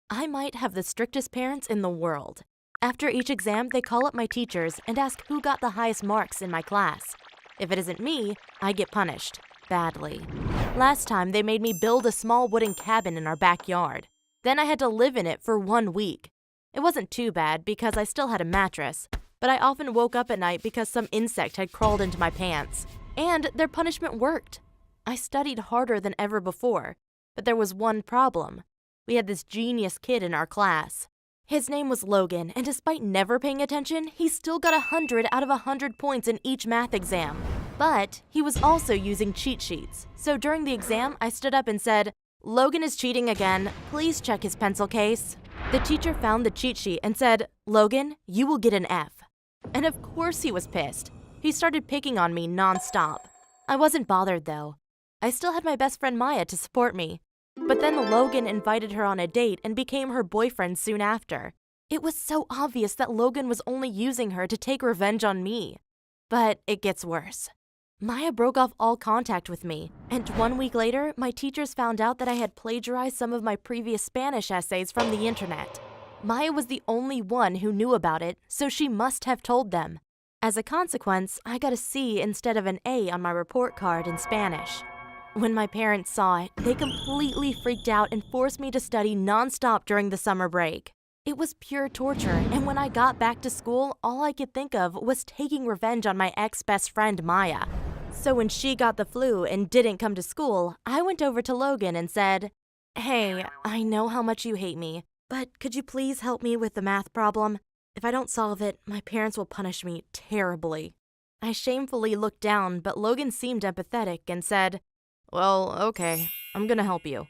I might have the strictest parents in the world. After each exam, they call up my teachers and ask who got the highest marks in my class. If it isn't me, I get punished. Badly. Last time, they made me build a small wooden cabin in our backyard. Then I had to live in it for 1 week. It wasn't too bad because I still had a mattress, but I often woke up at night because some insect had crawled into my pants. And their punishment worked. I studied harder than ever before, but there was one problem. We had this genius kid in our class. His name was Logan, and despite never paying attention, he still got 100 out of 100 points in each math exam. But he was also using cheat sheets. So during the exam, I stood up and said, "Logan is cheating again. Please check his pencil case." The teacher found the cheat sheet and said, "Logan, you will get an F." And of course he was pissed. He started picking on me nonstop. I wasn't bothered though. I still had my best friend Maya to support me. But then Logan invited her on a date and became her boyfriend soon after. It was so obvious that Logan was only using her to take revenge on me. But it gets worse. Maya broke off all contact with me, and 1 week later, my teachers found out that I had plagiarized some of my previous Spanish essays from the internet. Maya was the only one who knew about it, so she must have told them. As a consequence, I got a C instead of an A on my report card in Spanish. When my parents saw it, they completely freaked out and forced me to study nonstop during the summer break. It was pure torture, and when I got back to school, all I could think of was taking revenge on my ex-best friend Maya. So when she got the flu and didn't come to school, I went over to Logan and said, "Hey, I know how much you hate me, but could you please help me with the math problem? If I don't solve it, my parents will punish me terribly." I shamefully looked down, but Logan seemed empathetic and said, "Well, okay, I'm gonna help you."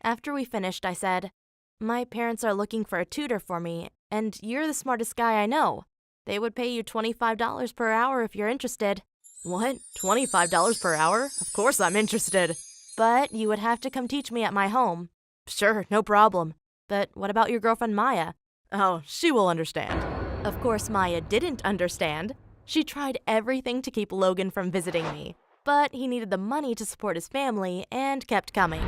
After we finished, I said, "My parents are looking for a tutor for me, and you're the smartest guy I know. They would pay you $25 per hour if you're interested." "What? $25 per hour? Of course I'm interested." "But you would have to come teach me at my home." "Sure, no problem. But what about your girlfriend Maya?" "Oh, she will understand." Of course, Maya didn't understand. She tried everything to keep Logan from visiting me, but he needed the money to support his family and kept coming.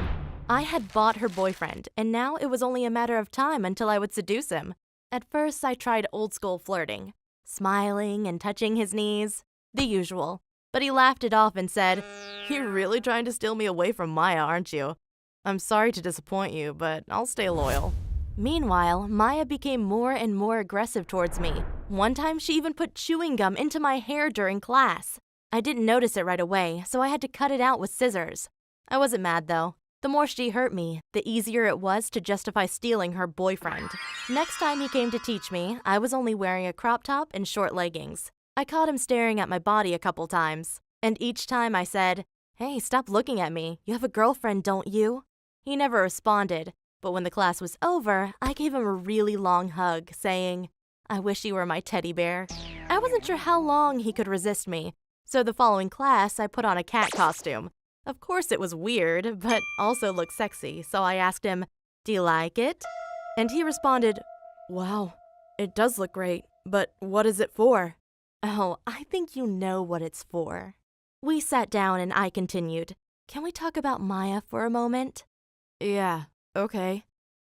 I had bought her boyfriend, and now it was only a matter of time until I would seduce him. At first, I tried old-school flirting, smiling and touching his knees, the usual. But he laughed it off and said, "You're really trying to steal me away from Maya, aren't you? I'm sorry to disappoint you, but I'll stay loyal." Meanwhile, Maya became more and more aggressive towards me. One time, she even put chewing gum into my hair during class. I didn't notice it right away, so I had to cut it out with scissors. I wasn't mad though. The more she hurt me, the easier it was to justify stealing her boyfriend. Next time he came to teach me, I was only wearing a crop top and short leggings. I caught him staring at my body a couple times, and each time I said, "Hey, stop looking at me. You have a girlfriend, don't you?" He never responded, but when the class was over, I gave him a really long hug, saying, "I wish you were my teddy bear." I wasn't sure how long he could resist me, so the following class I put on a cat costume. Of course it was weird, but also looked sexy, so I asked him, "Do you like it?" And he responded, "Wow, it does look great, but what is it for?" Oh, I think you know what it's for. We sat down and I continued, "Can we talk about Maya for a moment?" "Yeah, okay."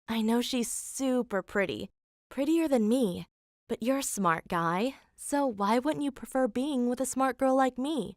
"I know she's super pretty, prettier than me, but you're a smart guy, so why wouldn't you prefer being with a smart girl like me?"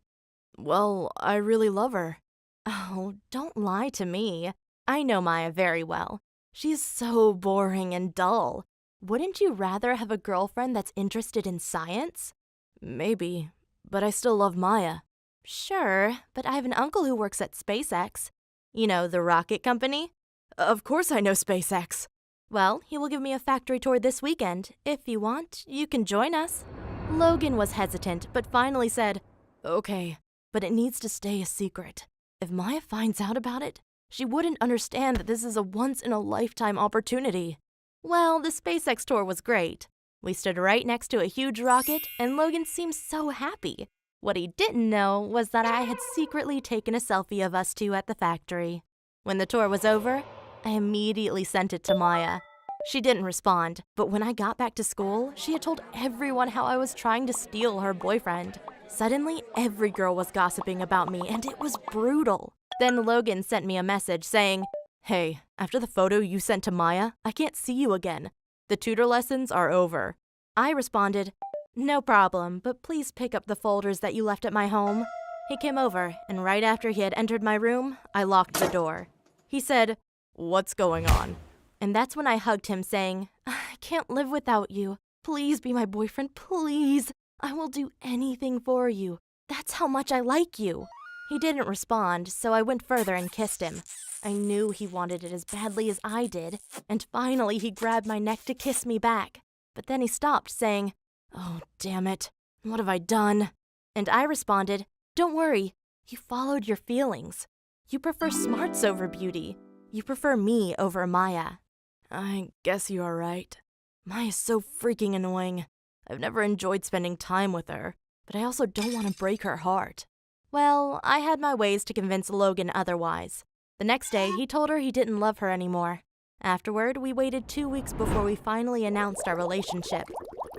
"Well, I really love her." "Oh, don't lie to me. I know Maya very well. She's so boring and dull. Wouldn't you rather have a girlfriend that's interested in science?" "Maybe, but I still love Maya." "Sure, but I have an uncle who works at SpaceX. You know, the rocket company?" "Of course I know SpaceX." "Well, he will give me a factory tour this weekend. If you want, you can join us." Logan was hesitant, but finally said, "Okay, but it needs to stay a secret. If Maya finds out about it, she wouldn't understand that this is a once-in-a-lifetime opportunity." Well, the SpaceX tour was great. We stood right next to a huge rocket, and Logan seemed so happy. What he didn't know was that I had secretly taken a selfie of us two at the factory. When the tour was over, I immediately sent it to Maya. She didn't respond, but when I got back to school, she had told everyone how I was trying to steal her boyfriend. Suddenly, every girl was gossiping about me, and it was brutal. Then Logan sent me a message saying, Hey, after the photo you sent to Maya, I can't see you again. The tutor lessons are over. I responded, no problem, but please pick up the folders that you left at my home. He came over, and right after he had entered my room, I locked the door. He said, what's going on? And that's when I hugged him, saying, I can't live without you. Please be my boyfriend, please. I will do anything for you. That's how much I like you. He didn't respond, so I went further and kissed him. I knew he wanted it as badly as I did, and finally he grabbed my neck to kiss me back. But then he stopped, saying, oh, damn it. What have I done? And I responded, don't worry. You followed your feelings. You prefer smarts over beauty. You prefer me over Maya. I guess you are right. Maya's so freaking annoying. I've never enjoyed spending time with her, but I also don't want to break her heart. Well, I had my ways to convince Logan otherwise. The next day, he told her he didn't love her anymore. Afterward, we waited 2 weeks before we finally announced our relationship.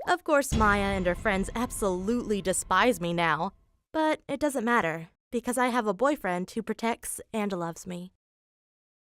Of course, Maya and her friends absolutely despise me now, but it doesn't matter, because I have a boyfriend who protects and loves me.